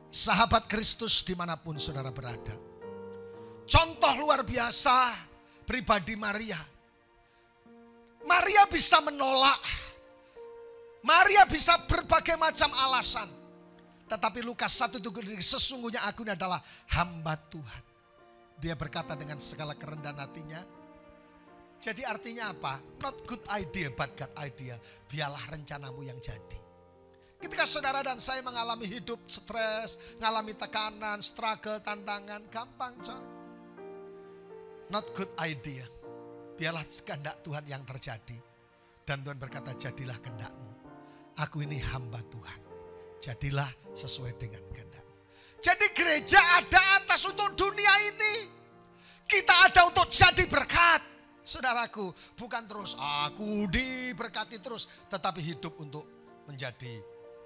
Sahabat Kristus dimanapun saudara berada. Contoh luar biasa pribadi Maria. Maria bisa menolak. Maria bisa berbagai macam alasan. Tetapi Lukas 1 sesungguhnya aku ini adalah hamba Tuhan. Dia berkata dengan segala kerendahan hatinya. Jadi artinya apa? Not good idea but God idea. Biarlah rencanamu yang jadi. Ketika saudara dan saya mengalami hidup stres, mengalami tekanan, struggle, tantangan, gampang coy. Not good idea. Biarlah kehendak Tuhan yang terjadi. Dan Tuhan berkata jadilah kehendakmu. Aku ini hamba Tuhan. Jadilah sesuai dengan kehendak. Jadi gereja ada atas untuk dunia ini. Kita ada untuk jadi berkat. Saudaraku, bukan terus aku diberkati terus. Tetapi hidup untuk menjadi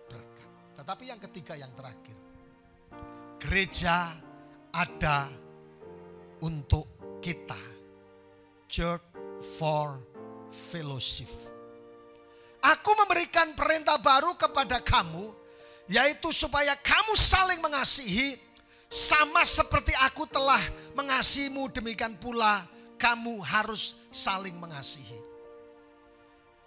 berkat. Tetapi yang ketiga yang terakhir. Gereja ada untuk kita. Church for fellowship. Aku memberikan perintah baru kepada kamu. Yaitu supaya kamu saling mengasihi. Sama seperti aku telah mengasihimu, demikian pula kamu harus saling mengasihi.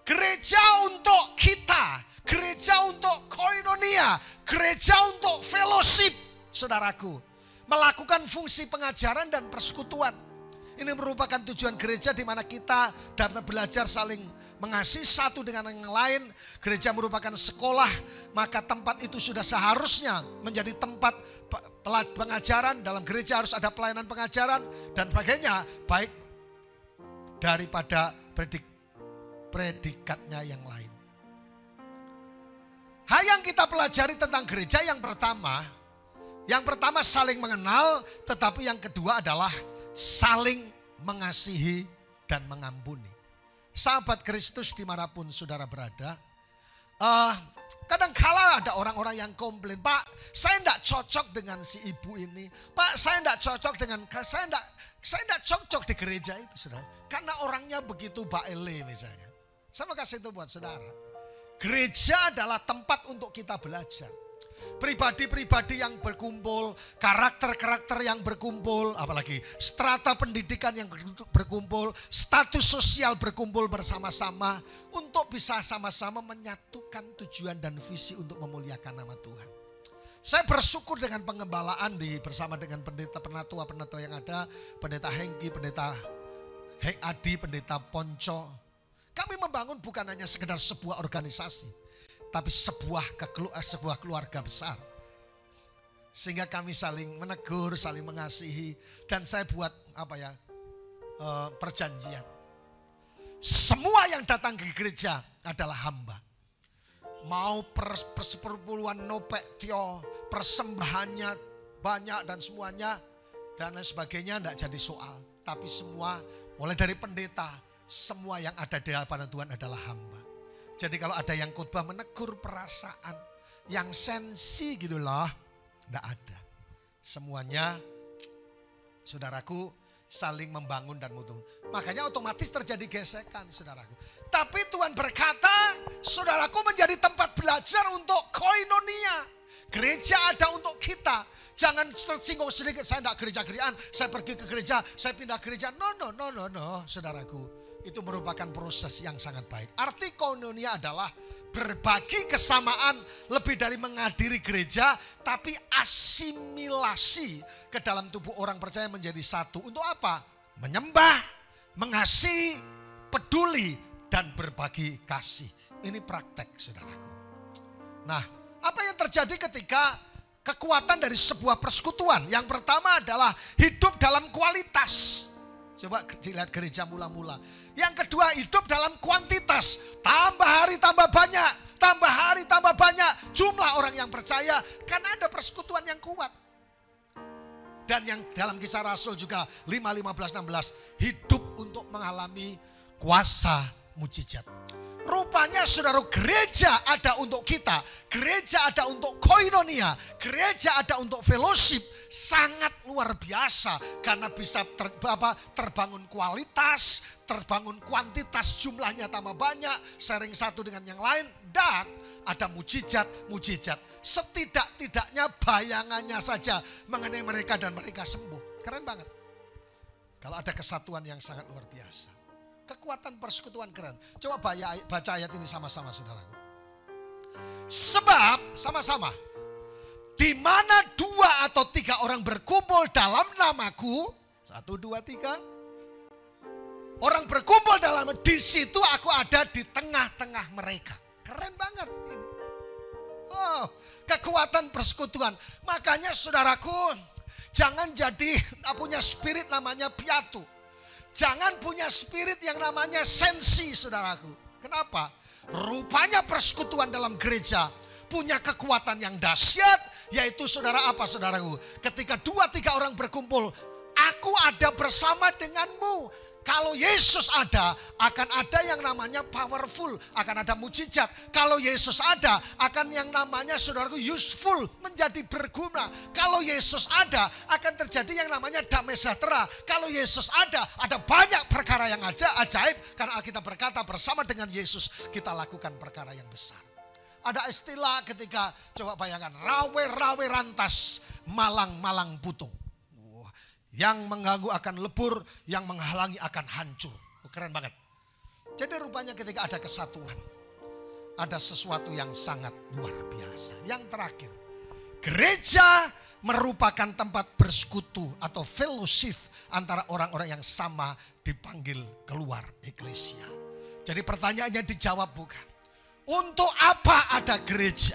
Gereja untuk kita. Gereja untuk koinonia. Gereja untuk fellowship. Saudaraku. Melakukan fungsi pengajaran dan persekutuan. Ini merupakan tujuan gereja di mana kita dapat belajar saling mengasihi satu dengan yang lain. Gereja merupakan sekolah, maka tempat itu sudah seharusnya menjadi tempat pengajaran. Dalam gereja harus ada pelayanan pengajaran dan sebagainya, baik daripada predikatnya yang lain. Hal yang kita pelajari tentang gereja yang pertama saling mengenal, tetapi yang kedua adalah saling mengasihi dan mengampuni. Sahabat Kristus dimanapun saudara berada, kadang-kala ada orang-orang yang komplain, Pak, saya tidak cocok dengan si ibu ini. Pak, saya tidak cocok dengan, saya tidak cocok di gereja itu, saudara. Karena orangnya begitu baele misalnya. Saya mau kasih itu buat saudara. Gereja adalah tempat untuk kita belajar. Pribadi-pribadi yang berkumpul, karakter-karakter yang berkumpul, apalagi strata pendidikan yang berkumpul, status sosial berkumpul bersama-sama untuk bisa sama-sama menyatukan tujuan dan visi untuk memuliakan nama Tuhan. Saya bersyukur dengan pengembalaan bersama dengan pendeta-penatua yang ada, pendeta Hengki, pendeta Hek Adi, pendeta Ponco. Kami membangun bukan hanya sekedar sebuah organisasi, tapi sebuah keluarga besar. Sehingga kami saling menegur, saling mengasihi. Dan saya buat perjanjian. Semua yang datang ke gereja adalah hamba. Mau perseperpuluhan nopek tio, persembahannya banyak dan semuanya dan lain sebagainya tidak jadi soal. Tapi semua mulai dari pendeta, semua yang ada di hadapan Tuhan adalah hamba. Jadi kalau ada yang khotbah menegur perasaan, yang sensi gitu loh, tidak ada. Semuanya saudaraku saling membangun dan mutu. Makanya otomatis terjadi gesekan saudaraku. Tapi Tuhan berkata, saudaraku menjadi tempat belajar untuk koinonia. Gereja ada untuk kita. Jangan tersinggung sedikit, saya tidak gereja-gerejaan, saya pergi ke gereja, saya pindah gereja. No, saudaraku. Itu merupakan proses yang sangat baik. Arti koinonia adalah berbagi kesamaan lebih dari menghadiri gereja, tapi asimilasi ke dalam tubuh orang percaya menjadi satu. Untuk apa? Menyembah, mengasihi, peduli, dan berbagi kasih. Ini praktek saudaraku. Nah, apa yang terjadi ketika kekuatan dari sebuah persekutuan? Yang pertama adalah hidup dalam kualitas. Coba lihat gereja mula-mula. Yang kedua hidup dalam kuantitas. Tambah hari tambah banyak. Tambah hari tambah banyak. Jumlah orang yang percaya. Karena ada persekutuan yang kuat. Dan yang dalam Kisah Rasul juga 5:15-16. Hidup untuk mengalami kuasa mujizat. Rupanya saudara, gereja ada untuk kita. Gereja ada untuk koinonia. Gereja ada untuk fellowship. Sangat luar biasa. Karena bisa terbangun kualitas, terbangun kuantitas, jumlahnya tambah banyak. Sharing satu dengan yang lain. Dan ada mujizat. Setidak-tidaknya bayangannya saja mengenai mereka dan mereka sembuh. Keren banget. Kalau ada kesatuan yang sangat luar biasa. Kekuatan persekutuan keren. Coba baca ayat ini sama-sama saudaraku. Sebab sama-sama. Di mana 2 atau 3 orang berkumpul dalam namaku. 1, 2, 3. Orang berkumpul dalam, di situ aku ada di tengah-tengah mereka. Keren banget ini. Oh, kekuatan persekutuan. Makanya saudaraku, jangan jadi punya spirit namanya piatu. Jangan punya spirit yang namanya sensi saudaraku. Kenapa? Rupanya persekutuan dalam gereja punya kekuatan yang dahsyat. Yaitu saudara apa saudaraku? Ketika 2-3 orang berkumpul, aku ada bersama denganmu. Kalau Yesus ada, akan ada yang namanya powerful, akan ada mujizat. Kalau Yesus ada, akan yang namanya saudaraku useful, menjadi berguna. Kalau Yesus ada, akan terjadi yang namanya damai sejahtera. Kalau Yesus ada banyak perkara yang ajaib. Karena Alkitab berkata bersama dengan Yesus kita lakukan perkara yang besar. Ada istilah ketika, coba bayangkan, rawe-rawe rantas, malang-malang putung. Yang mengganggu akan lebur, yang menghalangi akan hancur. Keren banget. Jadi rupanya ketika ada kesatuan, ada sesuatu yang sangat luar biasa. Yang terakhir, gereja merupakan tempat bersekutu atau fellowship antara orang-orang yang sama dipanggil keluar eklesia. Jadi pertanyaannya dijawab bukan. Untuk apa ada gereja?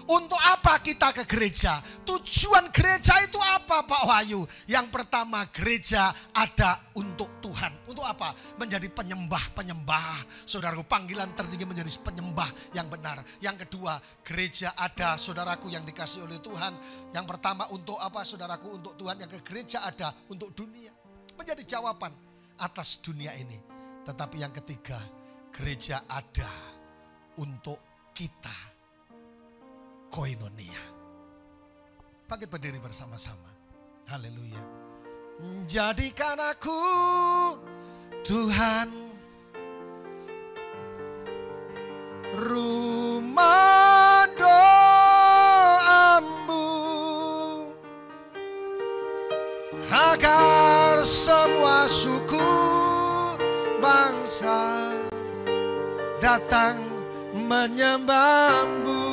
Untuk apa kita ke gereja? Tujuan gereja itu apa Pak Wahyu? Yang pertama, gereja ada untuk Tuhan. Untuk apa? Menjadi penyembah-penyembah. Saudaraku, panggilan tertinggi menjadi penyembah yang benar. Yang kedua, gereja ada saudaraku yang dikasih oleh Tuhan. Yang pertama untuk apa saudaraku? Untuk Tuhan. Yang ke gereja ada untuk dunia. Menjadi jawaban atas dunia ini. Tetapi yang ketiga, gereja ada untuk kita. Koinonia. Bangkit berdiri bersama-sama. Haleluya. Jadikan aku Tuhan rumah doamu, agar semua suku bangsa datang menyembahmu.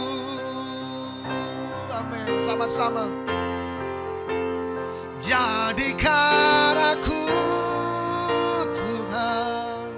Amin. Sama-sama. Jadikan aku Tuhan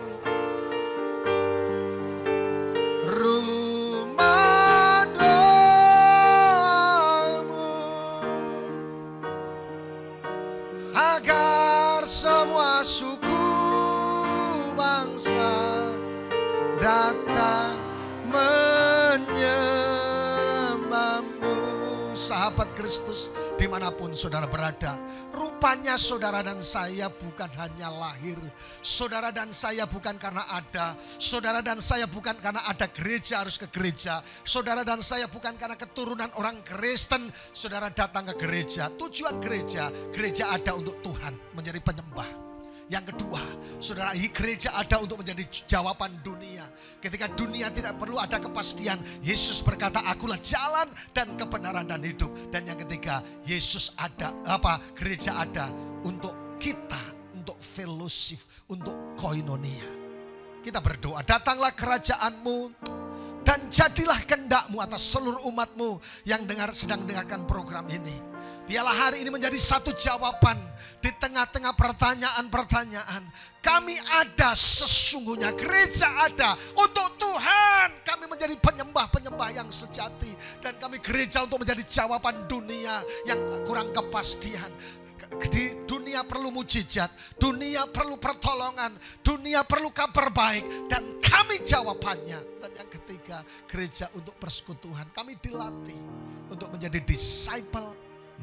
Kristus dimanapun saudara berada. Rupanya saudara dan saya bukan hanya lahir. Saudara dan saya bukan karena ada. Saudara dan saya bukan karena ada gereja harus ke gereja. Saudara dan saya bukan karena keturunan orang Kristen. Saudara datang ke gereja. Tujuan gereja, gereja ada untuk Tuhan, menjadi penyembah. Yang kedua, saudara, gereja ada untuk menjadi jawaban dunia. Ketika dunia tidak perlu ada kepastian, Yesus berkata, akulah jalan dan kebenaran dan hidup. Dan yang ketiga, Yesus ada, gereja ada untuk kita, untuk fellowship, untuk koinonia. Kita berdoa, datanglah kerajaanmu dan jadilah kehendakmu atas seluruh umatmu yang sedang mendengarkan program ini. Biarlah hari ini menjadi satu jawaban di tengah-tengah pertanyaan-pertanyaan. Kami ada sesungguhnya, gereja ada untuk Tuhan. Kami menjadi penyembah-penyembah yang sejati. Dan kami gereja untuk menjadi jawaban dunia yang kurang kepastian. Di dunia perlu mujizat, dunia perlu pertolongan, dunia perlu kabar baik. Dan kami jawabannya. Dan yang ketiga, gereja untuk persekutuan. Kami dilatih untuk menjadi disciple,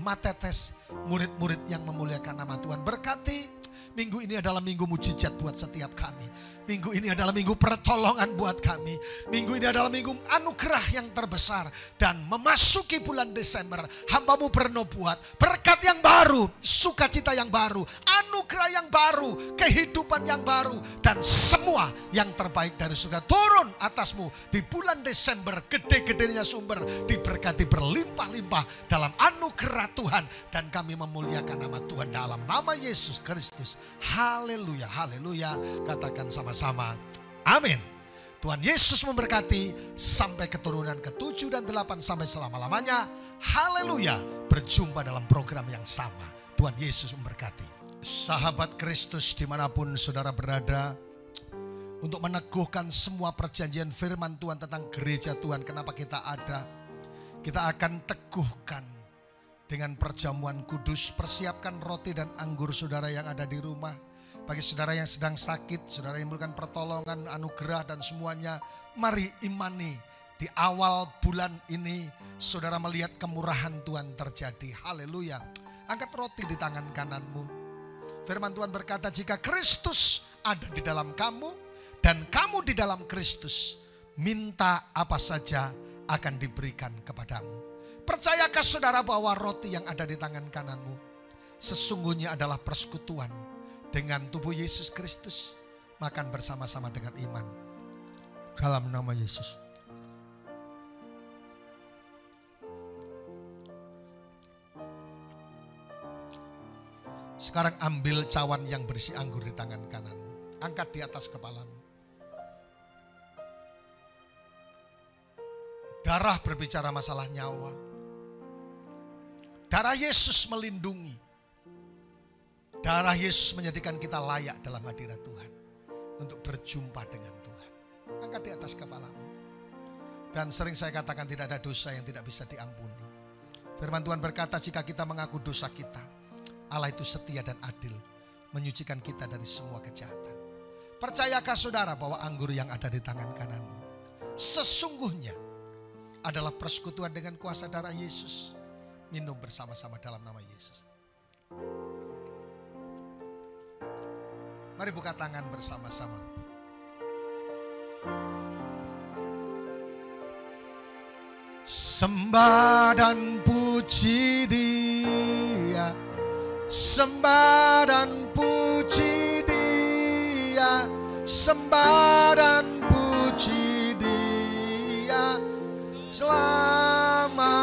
matetes, murid-murid yang memuliakan nama Tuhan. Berkati minggu ini adalah minggu mujizat buat setiap kami. Minggu ini adalah minggu pertolongan buat kami. Minggu ini adalah minggu anugerah yang terbesar. Dan memasuki bulan Desember, hamba-Mu bernubuat, berkat yang baru, sukacita yang baru, anugerah yang baru, kehidupan yang baru, dan semua yang terbaik dari surga turun atas-Mu di bulan Desember. Gede-gedenya sumber, diberkati berlimpah-limpah dalam anugerah Tuhan. Dan kami memuliakan nama Tuhan dalam nama Yesus Kristus. Haleluya, haleluya. Katakan sama-sama, amin. Tuhan Yesus memberkati sampai keturunan ke-7 dan 8 sampai selama-lamanya. Haleluya. Berjumpa dalam program yang sama. Tuhan Yesus memberkati. Sahabat Kristus dimanapun saudara berada, untuk meneguhkan semua perjanjian firman Tuhan tentang gereja Tuhan, kenapa kita ada, kita akan teguhkan dengan perjamuan kudus. Persiapkan roti dan anggur saudara yang ada di rumah. Bagi saudara yang sedang sakit, saudara yang memerlukan pertolongan, anugerah dan semuanya, mari imani. Di awal bulan ini, saudara melihat kemurahan Tuhan terjadi. Haleluya. Angkat roti di tangan kananmu. Firman Tuhan berkata, jika Kristus ada di dalam kamu dan kamu di dalam Kristus, minta apa saja akan diberikan kepadamu. Percayakah saudara bahwa roti yang ada di tangan kananmu sesungguhnya adalah persekutuan dengan tubuh Yesus Kristus? Makan bersama-sama dengan iman. Dalam nama Yesus. Sekarang ambil cawan yang berisi anggur di tangan kananmu. Angkat di atas kepalamu. Darah berbicara masalah nyawa. Darah Yesus melindungi. Darah Yesus menjadikan kita layak dalam hadirat Tuhan. Untuk berjumpa dengan Tuhan. Angkat di atas kepalamu. Dan sering saya katakan tidak ada dosa yang tidak bisa diampuni. Firman Tuhan berkata jika kita mengaku dosa kita, Allah itu setia dan adil. Menyucikan kita dari semua kejahatan. Percayakah saudara bahwa anggur yang ada di tangan kananmu sesungguhnya adalah persekutuan dengan kuasa darah Yesus? Minum bersama-sama dalam nama Yesus. Mari buka tangan bersama-sama. Sembah dan puji Dia, sembah dan puji Dia, sembah dan puji Dia selamanya.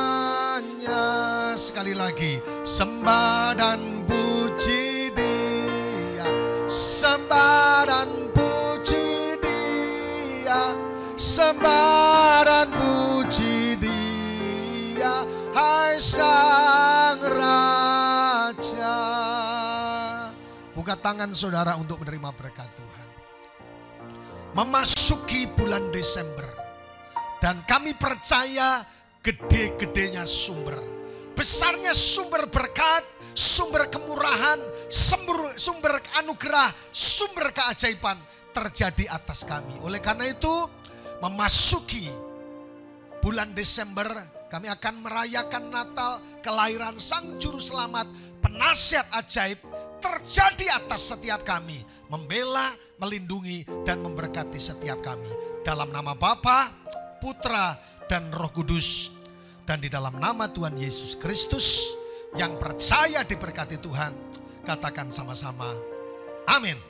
Sekali lagi, sembah dan puji Dia, sembah dan puji Dia, sembah dan puji Dia, hai Sang Raja. Buka tangan saudara untuk menerima berkat Tuhan. Memasuki bulan Desember, dan kami percaya gede-gedenya sumber, besarnya sumber berkat, sumber kemurahan, sumber anugerah, sumber keajaiban terjadi atas kami. Oleh karena itu, memasuki bulan Desember, kami akan merayakan Natal kelahiran Sang Juru Selamat, penasihat ajaib terjadi atas setiap kami, membela, melindungi, dan memberkati setiap kami. Dalam nama Bapa, Putra, dan Roh Kudus, dan di dalam nama Tuhan Yesus Kristus yang percaya diberkati Tuhan, katakan sama-sama, amin.